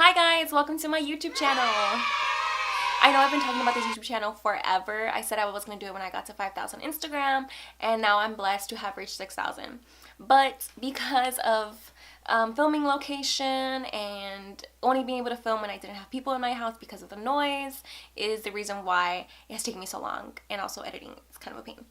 Hi guys, welcome to my YouTube channel. I know I've been talking about this YouTube channel forever. I said I was going to do it when I got to 5,000 Instagram, and now I'm blessed to have reached 6,000. But because of filming location and only being able to film when I didn't have people in my house because of the noise is the reason why it has taken me so long, and also editing is kind of a pain.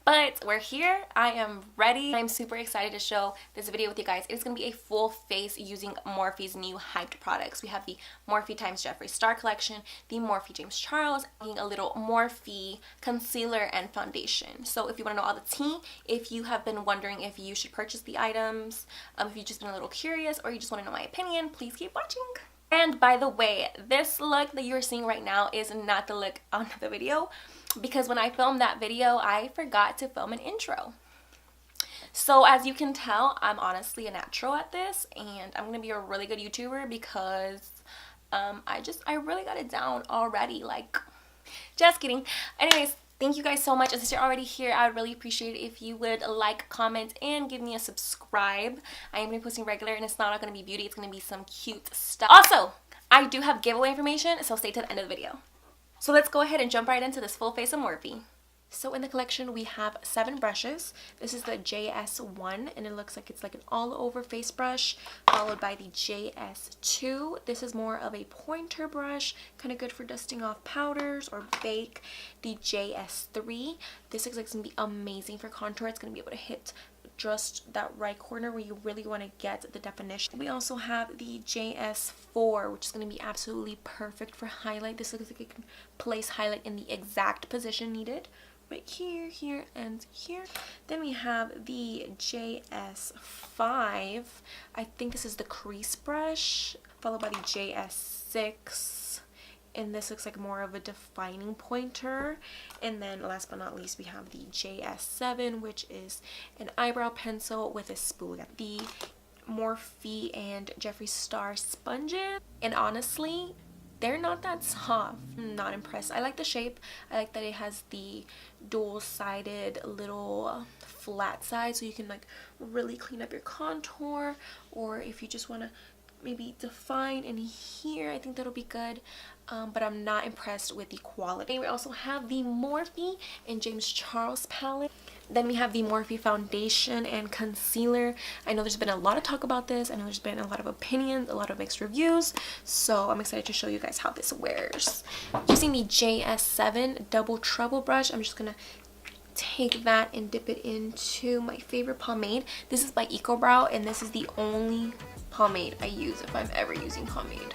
But we're here. I am ready. I'm super excited to show this video with you guys. It's going to be a full face using Morphe's new hyped products. We have the Morphe x Jeffree Star collection, the Morphe James Charles, and a little Morphe concealer and foundation. So if you want to know all the tea, if you have been wondering if you should purchase the items, if you've just been a little curious, or you just want to know my opinion, please keep watching. And by the way, this look that you're seeing right now is not the look on the video, because when I filmed that video, I forgot to film an intro. So as you can tell, I'm honestly a natural at this, and I'm gonna be a really good YouTuber because I really got it down already. Like, just kidding. Anyways, thank you guys so much. Since you're already here, I would really appreciate it if you would like, comment, and give me a subscribe. I am gonna be posting regular, and it's not gonna be beauty, it's gonna be some cute stuff. Also, I do have giveaway information, so stay to the end of the video. So let's go ahead and jump right into this full face of Morphe. So in the collection we have 7 brushes. This is the JS1, and it looks like it's like an all over face brush, followed by the JS2. This is more of a pointer brush, kind of good for dusting off powders or bake. The JS3, this looks like it's gonna be amazing for contour. It's gonna be able to hit just that right corner where you really want to get the definition. We also have the JS4, which is going to be absolutely perfect for highlight. This looks like it can place highlight in the exact position needed, right here, here, and here. Then we have the JS5. I think this is the crease brush, followed by the JS6. And this looks like more of a defining pointer. And then last but not least, we have the JS7, which is an eyebrow pencil with a spoolie. The Morphe and Jeffree Star sponges, and honestly, they're not that soft. I'm not impressed. I like the shape. I like that it has the dual-sided little flat side, so you can like really clean up your contour, or if you just want to maybe define in here, I think that'll be good. But I'm not impressed with the quality. We also have the Morphe and James Charles palette. Then we have the Morphe foundation and concealer. I know there's been a lot of talk about this. I know there's been a lot of opinions, a lot of mixed reviews. So I'm excited to show you guys how this wears. Using the JS7 Double Trouble brush, I'm just gonna take that and dip it into my favorite pomade. This is by EcoBrow, and this is the only pomade I use if I'm ever using pomade.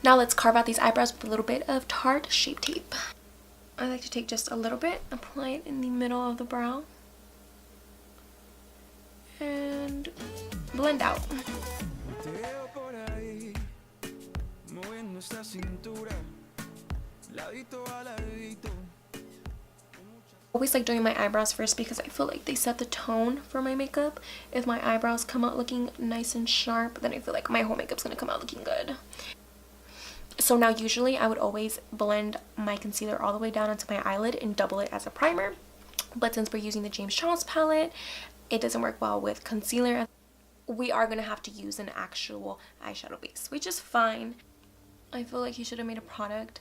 Now let's carve out these eyebrows with a little bit of Tarte Shape Tape. I like to take just a little bit, apply it in the middle of the brow, and blend out. I always like doing my eyebrows first because I feel like they set the tone for my makeup. If my eyebrows come out looking nice and sharp, then I feel like my whole makeup's gonna come out looking good. So now usually I would always blend my concealer all the way down onto my eyelid and double it as a primer. But since we're using the James Charles palette, it doesn't work well with concealer. We are going to have to use an actual eyeshadow base, which is fine. I feel like he should have made a product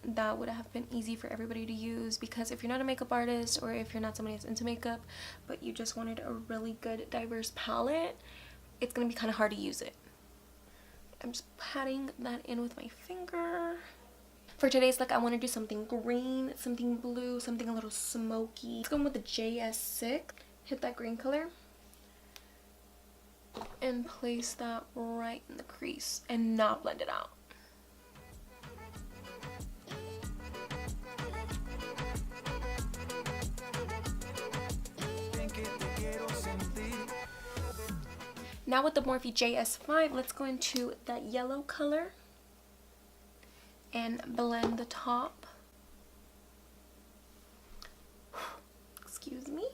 that would have been easy for everybody to use, because if you're not a makeup artist, or if you're not somebody that's into makeup, but you just wanted a really good diverse palette, it's going to be kind of hard to use it. I'm just patting that in with my finger. For today's look, I want to do something green, something blue, something a little smoky. Let's go with the JS6. Hit that green color and place that right in the crease and not blend it out. Now with the Morphe JS5, let's go into that yellow color and blend the top. Excuse me.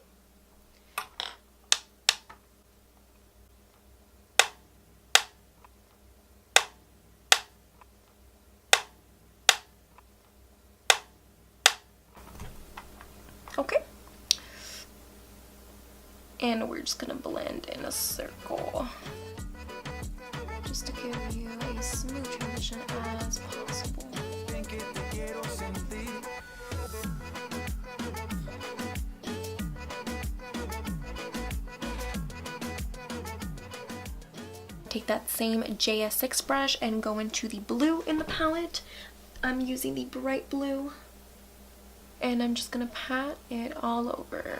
Okay. And we're just gonna blend in a circle, just to give you a smooth transition as possible. Take that same JS6 brush and go into the blue in the palette. I'm using the bright blue, and I'm just gonna pat it all over.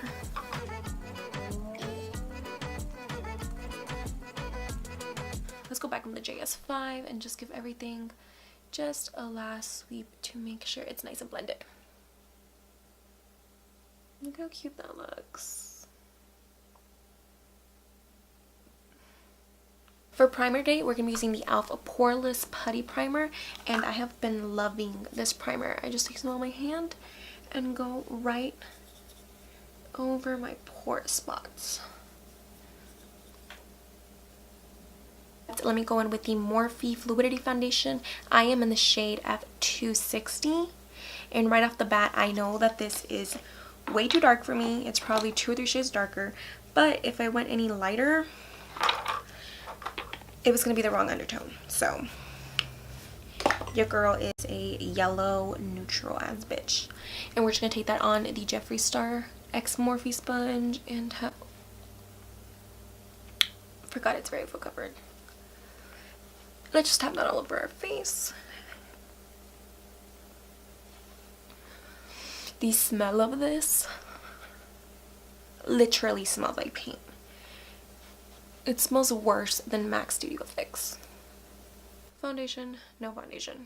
Let's go back on the JS5 and just give everything just a last sweep to make sure it's nice and blended. Look how cute that looks. For primer day, we're going to be using the e.l.f. Poreless Putty Primer, and I have been loving this primer. I just take some on my hand and go right over my pore spots. Let me go in with the Morphe Fluidity Foundation. I am in the shade F260, and right off the bat, I know that this is way too dark for me. It's probably 2 or 3 shades darker, but if I went any lighter, it was going to be the wrong undertone. So your girl is a yellow neutral ass bitch. And we're just going to take that on the Jeffree Star X Morphe sponge and forgot it's very full covered. Let's just tap that all over our face. The smell of this literally smells like paint. It smells worse than MAC Studio Fix. Foundation, no foundation.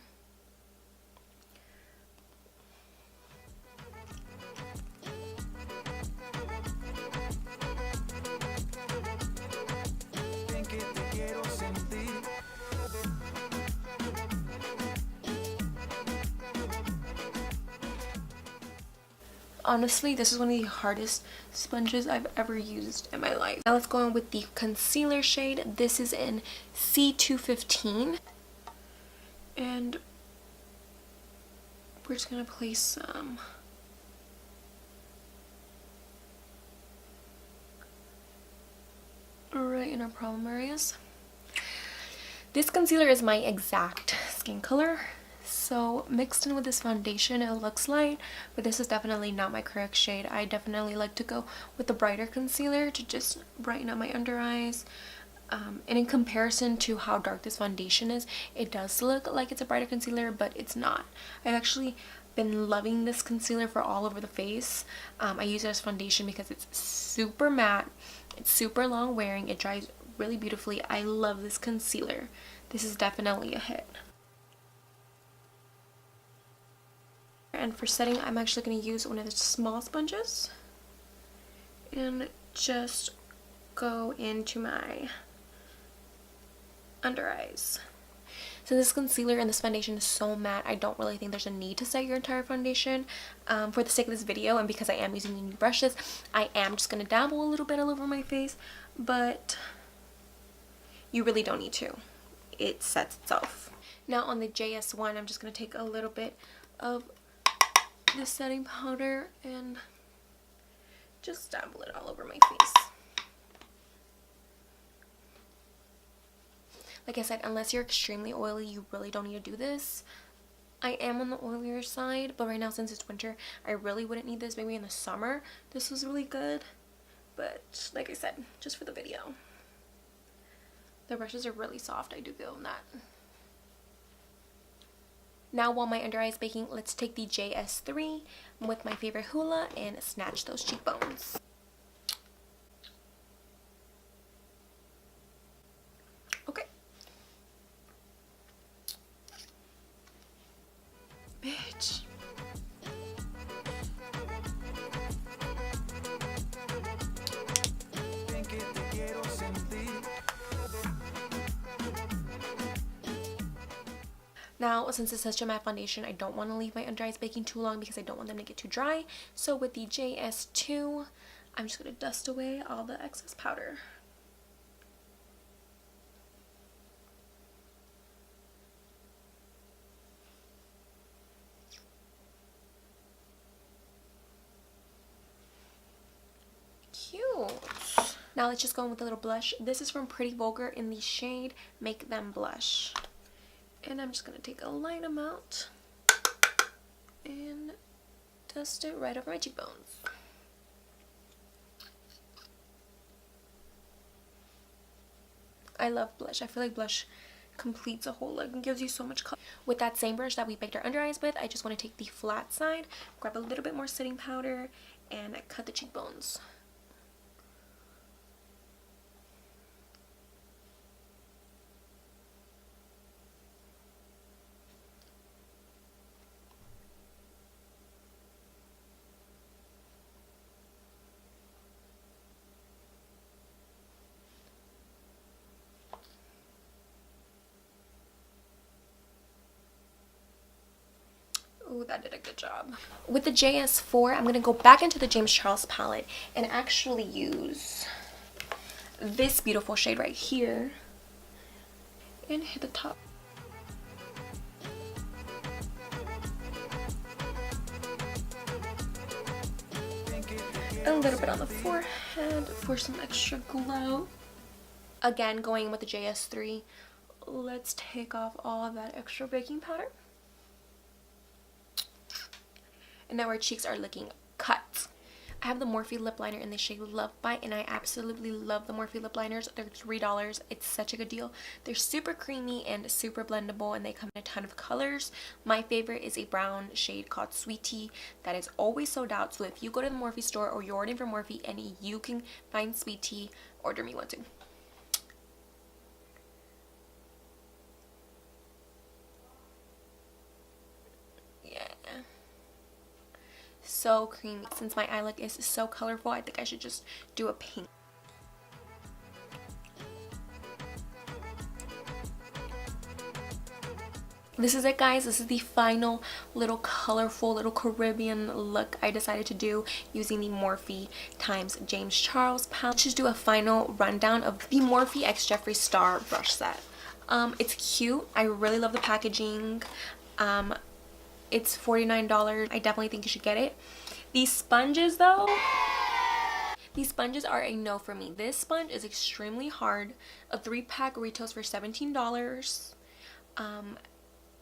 Honestly, this is one of the hardest sponges I've ever used in my life. Now let's go on with the concealer shade. This is in C215. And we're just going to place some right in our problem areas. This concealer is my exact skin color. So mixed in with this foundation, it looks light, but this is definitely not my correct shade. I definitely like to go with the brighter concealer to just brighten up my under eyes. And in comparison to how dark this foundation is, it does look like it's a brighter concealer, but it's not. I've actually been loving this concealer for all over the face. I use it as foundation because it's super matte, it's super long wearing, it dries really beautifully. I love this concealer. This is definitely a hit. And for setting, I'm actually going to use one of the small sponges and just go into my under eyes. So this concealer and this foundation is so matte, I don't really think there's a need to set your entire foundation. For the sake of this video, and because I am using the new brushes, I am just going to dabble a little bit all over my face, but you really don't need to. It sets itself. Now on the JS1, I'm just going to take a little bit of this setting powder and just dabble it all over my face. Like I said, unless you're extremely oily, you really don't need to do this. I am on the oilier side, but right now since it's winter, I really wouldn't need this. Maybe in the summer this was really good, but like I said, just for the video. The brushes are really soft, I do feel that. Now while my under eye is baking, let's take the JS3 with my favorite hula and snatch those cheekbones. Okay. Bitch. Now, since it's such a matte foundation, I don't want to leave my under eyes baking too long because I don't want them to get too dry. So with the JS2, I'm just going to dust away all the excess powder. Now let's just go in with a little blush. This is from Pretty Vulgar in the shade Make Them Blush. And I'm just going to take a light amount and dust it right over my cheekbones. I love blush. I feel like blush completes a whole look and gives you so much color. With that same brush that we baked our under eyes with, I just want to take the flat side, grab a little bit more setting powder, and cut the cheekbones. Ooh, that did a good job. With the JS4, I'm going to go back into the James Charles palette and actually use this beautiful shade right here and hit the top. A little bit on the forehead for some extra glow. Again, going with the JS3, let's take off all of that extra baking powder. And now our cheeks are looking cut. I have the Morphe lip liner in the shade Love Bite, and I absolutely love the Morphe lip liners. They're $3. It's such a good deal. They're super creamy and super blendable, and they come in a ton of colors. My favorite is a brown shade called Sweetie that is always sold out. So if you go to the Morphe store or you're ordering from Morphe and you can find Sweetie, order me one too. So creamy. Since my eye look is so colorful, I think I should just do a pink. This is it, guys. This is the final little colorful little Caribbean look I decided to do using the Morphe times James Charles palette. Let's just do a final rundown of the Morphe X Jeffree Star brush set. It's cute. I really love the packaging. It's $49. I definitely think you should get it. These sponges though, these sponges are a no for me. This sponge is extremely hard. A 3-pack retails for $17.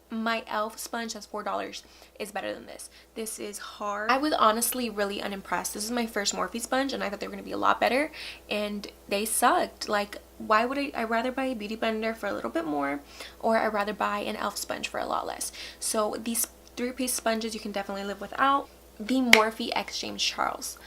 My e.l.f. sponge that's $4 is better than this. This is hard. I was honestly really unimpressed. This is my first Morphe sponge and I thought they were going to be a lot better, and they sucked. Like, why would I'd rather buy a beauty blender for a little bit more, or I'd rather buy an e.l.f. sponge for a lot less. So these 3-piece sponges you can definitely live without. The Morphe X James Charles.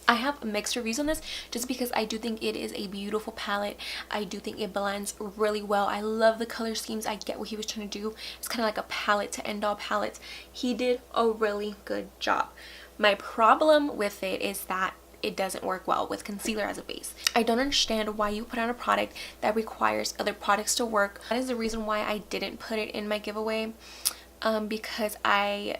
I have mixed reviews on this just because I do think it is a beautiful palette. I do think it blends really well. I love the color schemes. I get what he was trying to do. It's kind of like a palette to end all palettes. He did a really good job. My problem with it is that it doesn't work well with concealer as a base. I don't understand why you put on a product that requires other products to work. That is the reason why I didn't put it in my giveaway, because I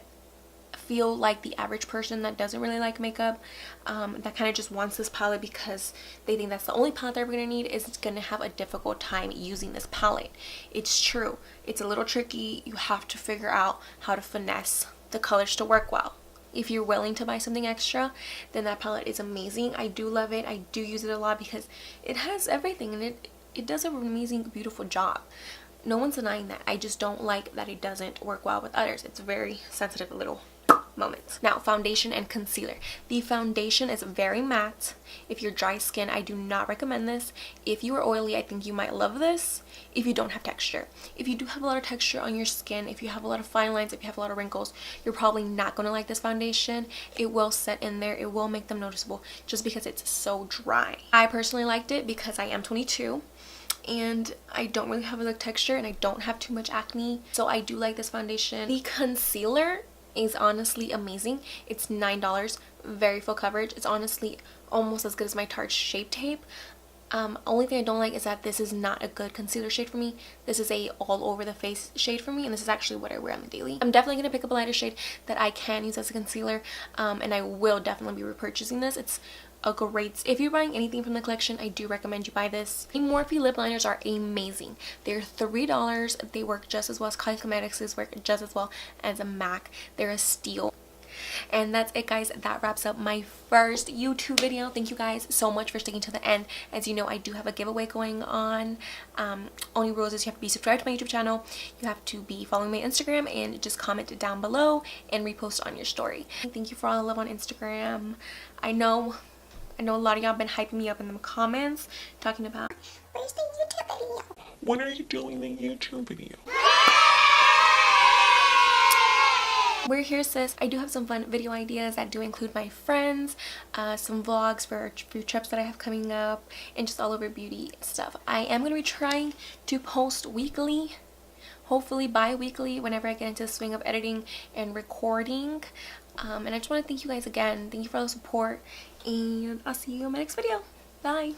feel like the average person that doesn't really like makeup, that kind of just wants this palette because they think that's the only palette they're going to need, is going to have a difficult time using this palette. It's true. It's a little tricky. You have to figure out how to finesse the colors to work well. If you're willing to buy something extra, then that palette is amazing. I do love it. I do use it a lot because it has everything, and it does an amazing, beautiful job. No one's denying that. I just don't like that it doesn't work well with others. It's very sensitive little moments. Now, foundation and concealer. The foundation is very matte. If you're dry skin, I do not recommend this. If you are oily, I think you might love this if you don't have texture. If you do have a lot of texture on your skin, if you have a lot of fine lines, if you have a lot of wrinkles, you're probably not going to like this foundation. It will set in there. It will make them noticeable just because it's so dry. I personally liked it because I am 22 and I don't really have a look texture and I don't have too much acne, so I do like this foundation. The concealer is honestly amazing. It's $9, very full coverage. It's honestly almost as good as my Tarte Shape Tape. Only thing I don't like is that this is not a good concealer shade for me. This is a all over the face shade for me, and this is actually what I wear on the daily. I'm definitely going to pick up a lighter shade that I can use as a concealer, and I will definitely be repurchasing this. It's a great, if you're buying anything from the collection, I do recommend you buy this. The Morphe lip liners are amazing. They're $3. They work just as well as Kylie Cosmetics, work just as well as a MAC. They're a steal. And that's it, guys. That wraps up my first YouTube video. Thank you guys so much for sticking to the end. As you know, I do have a giveaway going on. Only rules is you have to be subscribed to my YouTube channel, you have to be following my Instagram, and just comment it down below and repost on your story. Thank you for all the love on Instagram. I know a lot of y'all been hyping me up in the comments, talking about, where's the YouTube video? When are you doing the YouTube video? We're here, sis. I do have some fun video ideas that do include my friends, some vlogs for trips that I have coming up, and just all over beauty stuff. I am going to be trying to post weekly, hopefully bi-weekly, whenever I get into the swing of editing and recording. And I just want to thank you guys again. Thank you for all the support, and I'll see you in my next video. Bye.